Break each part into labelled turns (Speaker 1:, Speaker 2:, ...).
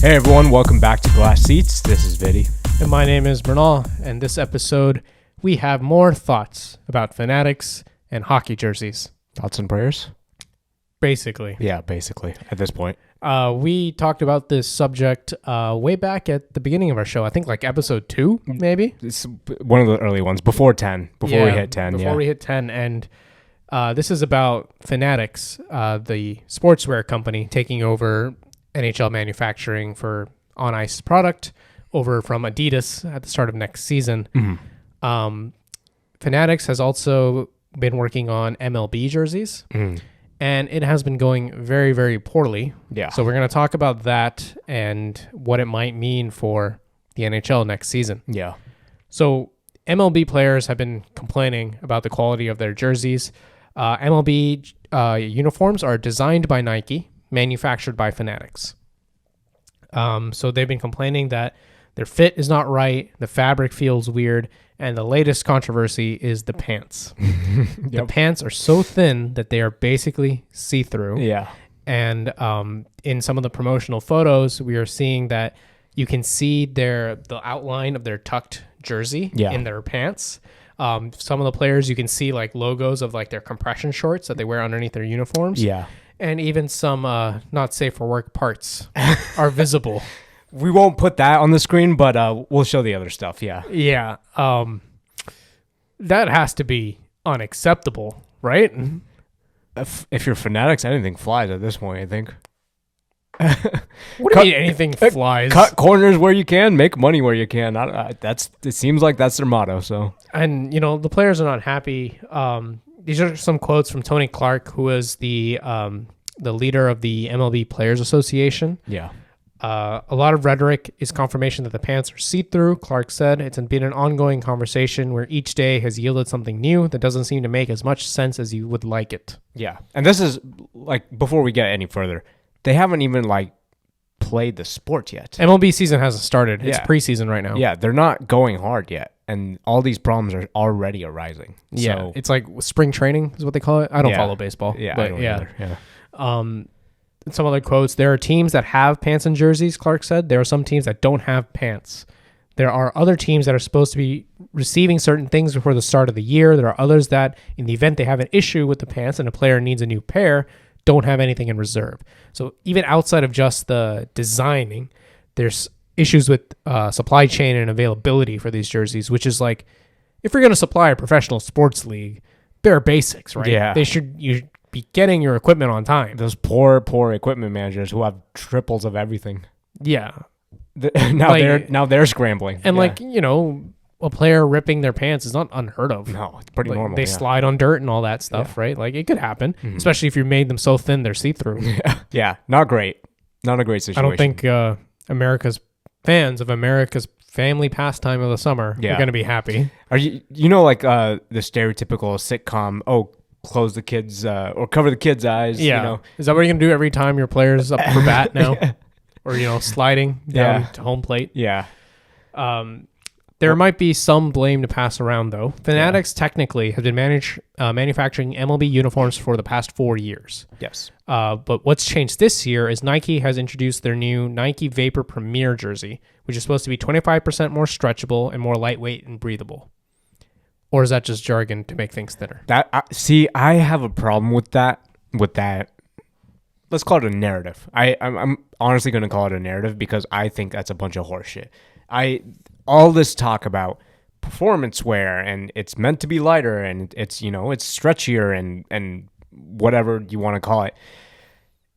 Speaker 1: Hey everyone, welcome back to Glass Seats. This is Viddy.
Speaker 2: And my name is Mrinal, and this episode we have more thoughts about Fanatics and hockey jerseys.
Speaker 1: Thoughts and prayers?
Speaker 2: Basically.
Speaker 1: Yeah, basically, at this point.
Speaker 2: We talked about this subject way back at the beginning of our show. I think like episode 2, maybe?
Speaker 1: It's one of the early ones, before 10, before we hit 10.
Speaker 2: Before we hit 10, and this is about Fanatics, the sportswear company, taking over NHL manufacturing for on-ice product over from Adidas at the start of next season.
Speaker 1: Mm-hmm.
Speaker 2: Fanatics has also been working on MLB jerseys, and it has been going very, very poorly.
Speaker 1: Yeah.
Speaker 2: So we're going to talk about that and what it might mean for the NHL next season.
Speaker 1: Yeah.
Speaker 2: So MLB players have been complaining about the quality of their jerseys. MLB uniforms are designed by Nike, manufactured by Fanatics. So they've been complaining that their fit is not right, the fabric feels weird, and the latest controversy is the pants. The pants are so thin that they are basically see-through.
Speaker 1: Yeah.
Speaker 2: And in some of the promotional photos, we are seeing that you can see the outline of their tucked jersey in their pants. Some of the players, you can see like logos of like their compression shorts that they wear underneath their uniforms.
Speaker 1: Yeah.
Speaker 2: And even some not safe for work parts are visible.
Speaker 1: We won't put that on the screen, but we'll show the other stuff. Yeah.
Speaker 2: Yeah. That has to be unacceptable, right?
Speaker 1: If you're Fanatics, anything flies at this point, I think.
Speaker 2: What do you mean anything flies?
Speaker 1: Cut corners where you can, make money where you can. It seems like that's their motto. So.
Speaker 2: And, the players are not happy. These are some quotes from Tony Clark, who is the leader of the MLB Players Association.
Speaker 1: Yeah.
Speaker 2: A lot of rhetoric is confirmation that the pants are see-through. Clark said it's been an ongoing conversation where each day has yielded something new that doesn't seem to make as much sense as you would like it.
Speaker 1: Yeah. And this is like, before we get any further, they haven't even like played the sport yet.
Speaker 2: MLB season hasn't started. It's preseason right now.
Speaker 1: Yeah. They're not going hard yet. And all these problems are already arising.
Speaker 2: Yeah.
Speaker 1: So,
Speaker 2: it's like spring training is what they call it. I don't follow baseball.
Speaker 1: Yeah.
Speaker 2: But
Speaker 1: I don't either. Yeah.
Speaker 2: Some other quotes. There are teams that have pants and jerseys, Clark said. There are some teams that don't have pants. There are other teams that are supposed to be receiving certain things before the start of the year. There are others that, in the event they have an issue with the pants and a player needs a new pair, don't have anything in reserve. So even outside of just the designing, there's issues with supply chain and availability for these jerseys, which is like, if you're going to supply a professional sports league, bare basics, right?
Speaker 1: Yeah.
Speaker 2: You be getting your equipment on time.
Speaker 1: Those poor equipment managers who have triples of everything.
Speaker 2: Yeah.
Speaker 1: Now they're scrambling.
Speaker 2: And a player ripping their pants is not unheard of.
Speaker 1: No, it's pretty normal.
Speaker 2: They slide on dirt and all that stuff, right? Like it could happen, especially if you made them so thin they're see-through.
Speaker 1: Yeah, not great. Not a great situation.
Speaker 2: I don't think America's fans of America's family pastime of the summer are going to be happy.
Speaker 1: Are you the stereotypical sitcom, close the kids or cover the kids' eyes?
Speaker 2: Yeah. Is that what you're going to do every time your player's up for bat now? Or, sliding down to home plate?
Speaker 1: Yeah.
Speaker 2: There might be some blame to pass around, though. Fanatics technically have been manufacturing MLB uniforms for the past 4 years.
Speaker 1: Yes.
Speaker 2: But what's changed this year is Nike has introduced their new Nike Vapor Premier jersey, which is supposed to be 25% more stretchable and more lightweight and breathable. Or is that just jargon to make things thinner?
Speaker 1: I have a problem with that. Let's call it a narrative. I'm honestly going to call it a narrative because I think that's a bunch of horseshit. All this talk about performance wear and it's meant to be lighter and it's it's stretchier and whatever you want to call it.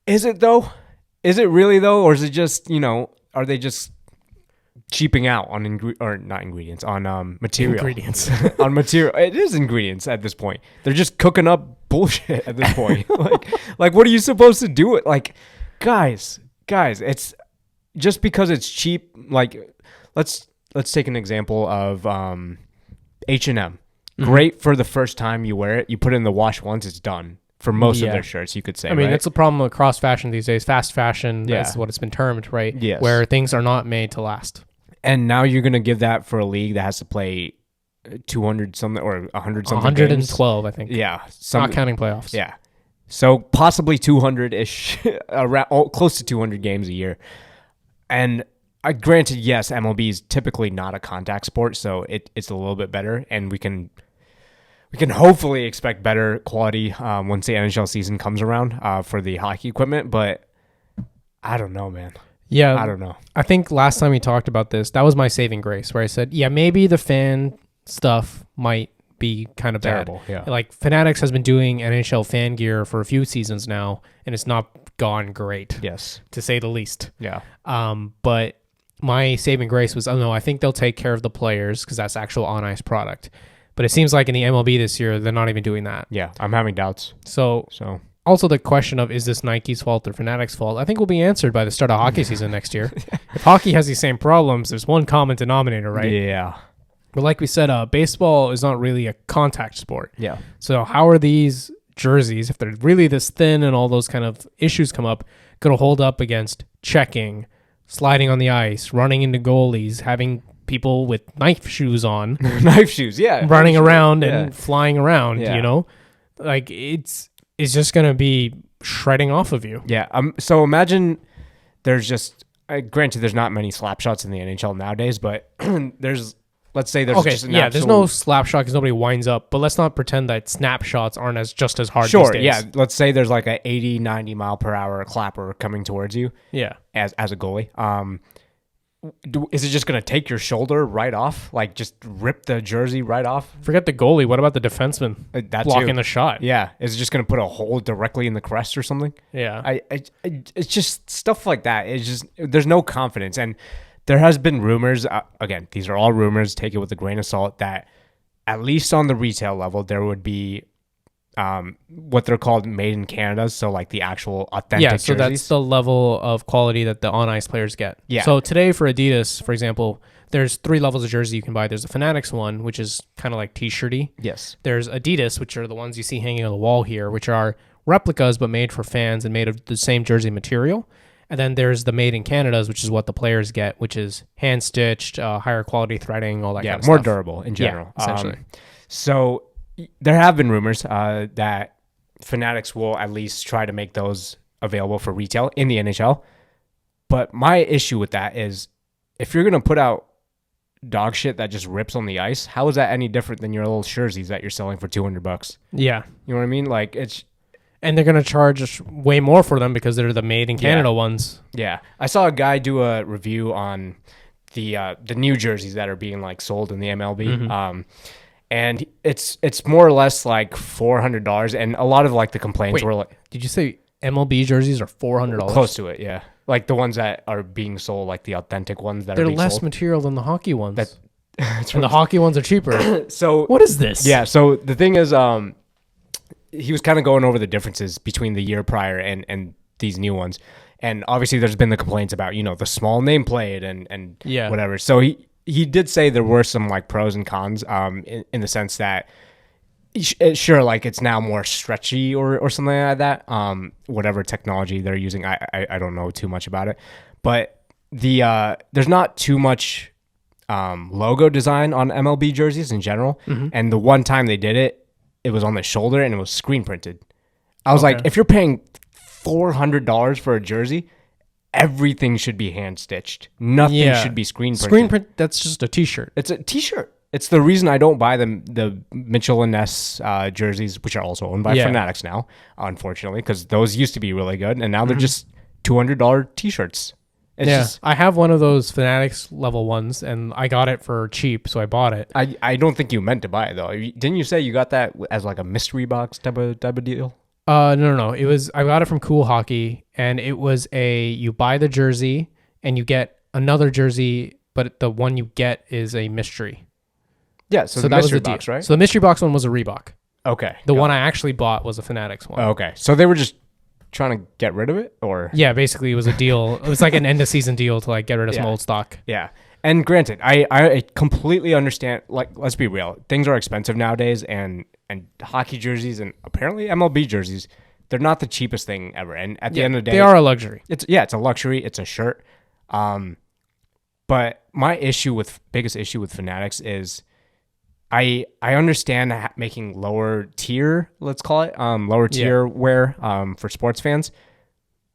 Speaker 1: Is it though? Is it really though? Or is it just, are they just cheaping out on material?
Speaker 2: Ingredients.
Speaker 1: On material. It is ingredients at this point. They're just cooking up bullshit at this point. like what are you supposed to do? Like, guys, it's just because it's cheap. Like, let's take an example of H&M. Great for the first time you wear it. You put it in the wash once, it's done. For most of their shirts, you could say.
Speaker 2: I mean,
Speaker 1: right?
Speaker 2: that's the problem with cross fashion these days. Fast fashion, that's what it's been termed, right?
Speaker 1: Yes.
Speaker 2: Where things are not made to last.
Speaker 1: And now you're going to give that for a league that has to play 200 something or 100 something
Speaker 2: 112,
Speaker 1: games.
Speaker 2: I think.
Speaker 1: Yeah.
Speaker 2: Not counting playoffs.
Speaker 1: Yeah. So possibly 200-ish, around close to 200 games a year. And granted, yes, MLB is typically not a contact sport, so it's a little bit better, and we can hopefully expect better quality once the NHL season comes around for the hockey equipment. But I don't know, man.
Speaker 2: Yeah,
Speaker 1: I don't know.
Speaker 2: I think last time we talked about this, that was my saving grace, where I said, yeah, maybe the fan stuff might be kind of
Speaker 1: Terrible,
Speaker 2: bad.
Speaker 1: yeah.
Speaker 2: Like Fanatics has been doing NHL fan gear for a few seasons now, and it's not gone great,
Speaker 1: Yes.
Speaker 2: to say the least.
Speaker 1: Yeah.
Speaker 2: But my saving grace was, oh no, I think they'll take care of the players because that's actual on ice product. But it seems like in the MLB this year, they're not even doing that.
Speaker 1: Yeah. I'm having doubts.
Speaker 2: So also the question of, is this Nike's fault or Fanatics' fault, I think will be answered by the start of hockey season next year. If hockey has these same problems, there's one common denominator, right?
Speaker 1: Yeah.
Speaker 2: But like we said, baseball is not really a contact sport.
Speaker 1: Yeah.
Speaker 2: So how are these jerseys, if they're really this thin and all those kind of issues come up, going to hold up against checking, sliding on the ice, running into goalies, having people with knife shoes on,
Speaker 1: Knife shoes, yeah.
Speaker 2: running around
Speaker 1: Yeah.
Speaker 2: and flying around,
Speaker 1: Yeah.
Speaker 2: you know? Like it's just going to be shredding off of you.
Speaker 1: Yeah. So imagine there's just, granted, there's not many slap shots in the NHL nowadays, but let's say there's just an
Speaker 2: there's no slap shot because nobody winds up, but let's not pretend that snapshots aren't just as hard these days.
Speaker 1: Yeah. Let's say there's like a 80, 90 mile per hour clapper coming towards you.
Speaker 2: Yeah.
Speaker 1: As a goalie. Is it just going to take your shoulder right off? Like just rip the jersey right off?
Speaker 2: Forget the goalie. What about the defenseman
Speaker 1: That
Speaker 2: blocking
Speaker 1: too.
Speaker 2: the shot?
Speaker 1: Yeah. Is it just going to put a hole directly in the crest or something?
Speaker 2: Yeah.
Speaker 1: It's just stuff like that. It's just, there's no confidence. And there has been rumors, again, these are all rumors, take it with a grain of salt, that at least on the retail level, there would be what they're called made in Canada. So like the actual authentic
Speaker 2: so
Speaker 1: jerseys.
Speaker 2: that's the level of quality that the on-ice players get.
Speaker 1: Yeah.
Speaker 2: So today for Adidas, for example, there's 3 levels of jersey you can buy. There's the Fanatics one, which is kind of like t-shirty.
Speaker 1: Yes.
Speaker 2: There's Adidas, which are the ones you see hanging on the wall here, which are replicas but made for fans and made of the same jersey material. And then there's the made in Canada's, which is what the players get, which is hand-stitched, higher quality threading, all that kind of
Speaker 1: more
Speaker 2: stuff.
Speaker 1: durable in general.
Speaker 2: Yeah, essentially.
Speaker 1: So there have been rumors that Fanatics will at least try to make those available for retail in the NHL. But my issue with that is, if you're going to put out dog shit that just rips on the ice, how is that any different than your little jerseys that you're selling for $200?
Speaker 2: Yeah.
Speaker 1: You know what I mean? Like
Speaker 2: And they're going to charge way more for them because they're the made in Canada ones.
Speaker 1: Yeah. I saw a guy do a review on the new jerseys that are being like sold in the MLB.
Speaker 2: Mm-hmm.
Speaker 1: And it's more or less like $400, and a lot of like the complaints were like,
Speaker 2: did you say MLB jerseys are $400?
Speaker 1: close to it, yeah. Like the ones that are being sold, like the authentic ones that
Speaker 2: They're
Speaker 1: are being
Speaker 2: less
Speaker 1: sold.
Speaker 2: material than the hockey ones.
Speaker 1: That's
Speaker 2: and the hockey ones are cheaper.
Speaker 1: So
Speaker 2: what is this?
Speaker 1: Yeah, so the thing is, he was kind of going over the differences between the year prior and these new ones. And obviously there's been the complaints about, the small nameplate and whatever. So he did say there were some like pros and cons in the sense that sure, like it's now more stretchy or something like that. Whatever technology they're using, I don't know too much about it, but there's not too much logo design on MLB jerseys in general. Mm-hmm. And the one time they did it, it was on the shoulder and it was screen printed. I was like, if you're paying $400 for a jersey, everything should be hand stitched. Nothing should be screen printed.
Speaker 2: Screen print, that's just a t-shirt.
Speaker 1: It's a t-shirt. It's the reason I don't buy the Mitchell and Ness jerseys, which are also owned by Fanatics now, unfortunately, because those used to be really good, and now they're just $200 t-shirts.
Speaker 2: I have one of those Fanatics level ones, and I got it for cheap, so I bought it.
Speaker 1: I don't think you meant to buy it, though. Didn't you say you got that as like a mystery box type of deal?
Speaker 2: No. I got it from Cool Hockey, and it was you buy the jersey, and you get another jersey, but the one you get is a mystery.
Speaker 1: Yeah, so the mystery box, right?
Speaker 2: So the mystery box one was a Reebok.
Speaker 1: Okay.
Speaker 2: The one I actually bought was a Fanatics one.
Speaker 1: Okay. So they were just trying to get rid of it, or?
Speaker 2: Yeah, basically it was a deal. It was like an end of season deal to like get rid of some old stock.
Speaker 1: Yeah. And granted, I completely understand, like, let's be real. Things are expensive nowadays, and hockey jerseys and apparently MLB jerseys, they're not the cheapest thing ever. And at the end of the day,
Speaker 2: they are a luxury.
Speaker 1: It's a luxury. It's a shirt. But my biggest issue with Fanatics is I understand making lower tier, let's call it, tier wear for sports fans,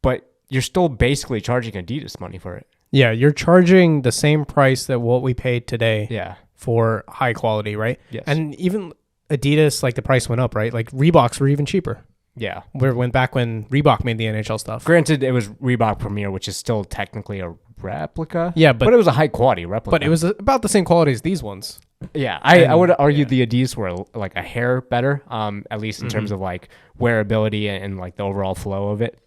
Speaker 1: but you're still basically charging Adidas money for it.
Speaker 2: Yeah, you're charging the same price that what we paid today
Speaker 1: Yeah.
Speaker 2: for high quality, right?
Speaker 1: Yes.
Speaker 2: And even Adidas, like the price went up, right? Like Reeboks were even cheaper.
Speaker 1: Yeah.
Speaker 2: Back when Reebok made the NHL stuff.
Speaker 1: Granted, it was Reebok Premier, which is still technically a replica.
Speaker 2: Yeah, but
Speaker 1: it was a high quality replica.
Speaker 2: But it was about the same quality as these ones.
Speaker 1: Yeah, I would argue the Adidas were like a hair better, at least in terms of like wearability and like the overall flow of it.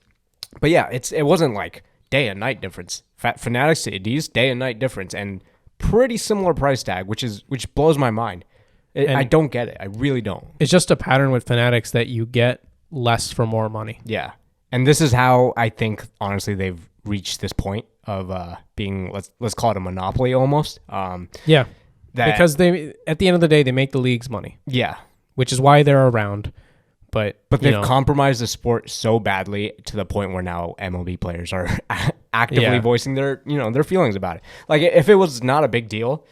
Speaker 1: But yeah, it wasn't like day and night difference. Fanatics to Adidas, day and night difference, and pretty similar price tag, which blows my mind. I don't get it. I really don't.
Speaker 2: It's just a pattern with Fanatics that you get less for more money.
Speaker 1: Yeah, and this is how I think honestly they've reached this point of being let's call it a monopoly almost.
Speaker 2: Yeah. Because they, at the end of the day, they make the leagues money.
Speaker 1: Yeah.
Speaker 2: Which is why they're around. But
Speaker 1: they've compromised the sport so badly to the point where now MLB players are actively voicing their feelings about it. Like if it was not a big deal,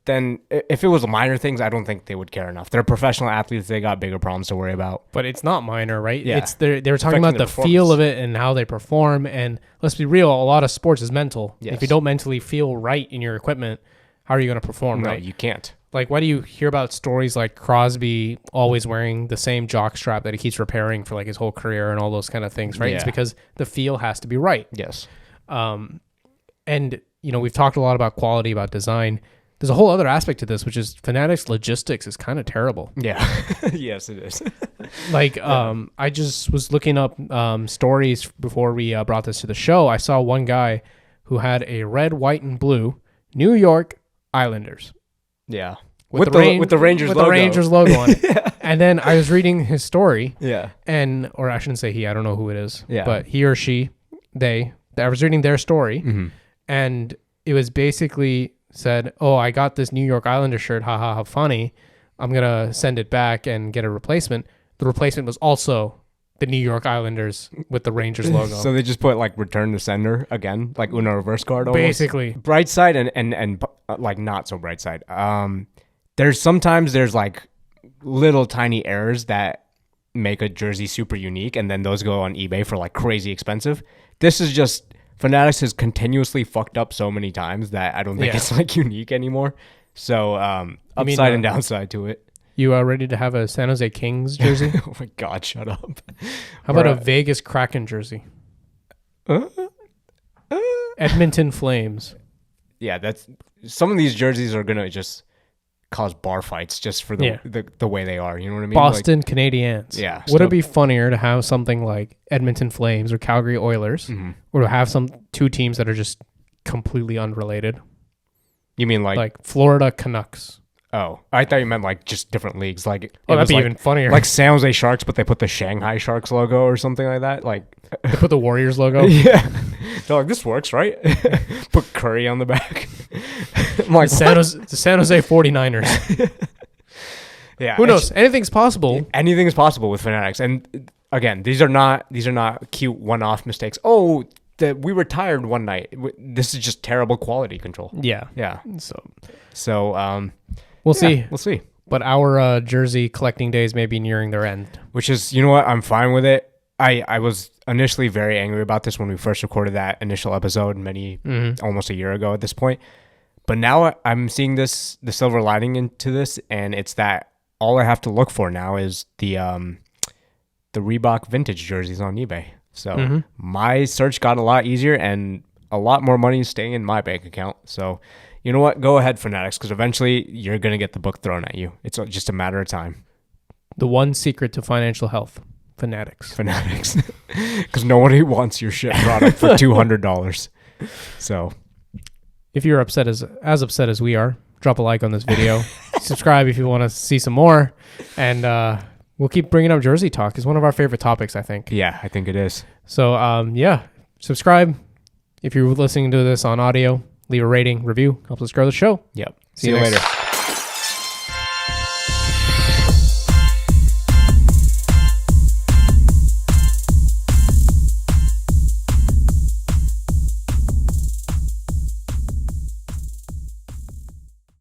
Speaker 1: then if it was minor things, I don't think they would care enough. They're professional athletes. They got bigger problems to worry about.
Speaker 2: But it's not minor, right?
Speaker 1: Yeah.
Speaker 2: They were talking about the feel of it and how they perform. And let's be real, a lot of sports is mental.
Speaker 1: Yes.
Speaker 2: If you don't mentally feel right in your equipment, how are you going to perform right?
Speaker 1: No, you can't.
Speaker 2: Like, why do you hear about stories like Crosby always wearing the same jock strap that he keeps repairing for like his whole career and all those kind of things, right?
Speaker 1: Yeah.
Speaker 2: It's because the feel has to be right.
Speaker 1: Yes.
Speaker 2: And, we've talked a lot about quality, about design. There's a whole other aspect to this, which is Fanatics logistics is kind of terrible.
Speaker 1: Yeah. Yes, it is.
Speaker 2: I just was looking up stories before we brought this to the show. I saw one guy who had a red, white, and blue New York Islanders.
Speaker 1: Yeah. With the Rangers logo.
Speaker 2: With the Rangers logo on it.
Speaker 1: Yeah.
Speaker 2: And then I was reading his story.
Speaker 1: Yeah.
Speaker 2: Or I shouldn't say he, I don't know who it is.
Speaker 1: Yeah.
Speaker 2: But he or she, I was reading their story.
Speaker 1: Mm-hmm.
Speaker 2: And it was basically said, oh, I got this New York Islander shirt. Ha ha, how funny. I'm going to send it back and get a replacement. The replacement was also the New York Islanders with the Rangers logo.
Speaker 1: So they just put like return to sender again, like Uno reverse card almost.
Speaker 2: Basically.
Speaker 1: Bright side and like not so bright side. There's like little tiny errors that make a jersey super unique, and then those go on eBay for like crazy expensive. This is just Fanatics has continuously fucked up so many times that I don't think it's like unique anymore. So upside and downside to it.
Speaker 2: You are ready to have a San Jose Kings jersey?
Speaker 1: Oh my God, shut up.
Speaker 2: How about a Vegas Kraken jersey? Edmonton Flames.
Speaker 1: Yeah, that's some of these jerseys are gonna just cause bar fights just for the way they are. You know what I mean?
Speaker 2: Boston Canadiens.
Speaker 1: Yeah.
Speaker 2: Would it be funnier to have something like Edmonton Flames or Calgary Oilers, or to have two teams that are just completely unrelated?
Speaker 1: You mean like
Speaker 2: Florida Canucks?
Speaker 1: Oh, I thought you meant like just different leagues. Like
Speaker 2: that'd be even funnier.
Speaker 1: Like San Jose Sharks, but they put the Shanghai Sharks logo or something like that. Like
Speaker 2: they put the Warriors logo.
Speaker 1: Yeah, they're like, this works, right? Put Curry on the back. I'm like,
Speaker 2: the San Jose 49ers.
Speaker 1: Yeah,
Speaker 2: who knows? Anything's possible.
Speaker 1: Anything is possible with Fanatics, and again, these are not cute one-off mistakes. Oh, we were tired one night. This is just terrible quality control.
Speaker 2: Yeah.
Speaker 1: So.
Speaker 2: We'll see.
Speaker 1: We'll see.
Speaker 2: But our jersey collecting days may be nearing their end.
Speaker 1: Which is, you know what? I'm fine with it. I was initially very angry about this when we first recorded that initial episode almost a year ago at this point. But now I'm seeing the silver lining into this, and it's that all I have to look for now is the Reebok vintage jerseys on eBay. So my search got a lot easier and a lot more money staying in my bank account. So you know what? Go ahead, Fanatics, because eventually you're going to get the book thrown at you. It's just a matter of time.
Speaker 2: The one secret to financial health, Fanatics.
Speaker 1: Because nobody wants your shit product for $200. So
Speaker 2: if you're upset as upset as we are, drop a like on this video. Subscribe if you want to see some more. And we'll keep bringing up jersey talk. It's one of our favorite topics, I think.
Speaker 1: Yeah, I think it is.
Speaker 2: So, subscribe if you're listening to this on audio. Leave a rating, review, helps us grow the show.
Speaker 1: Yep. See you later.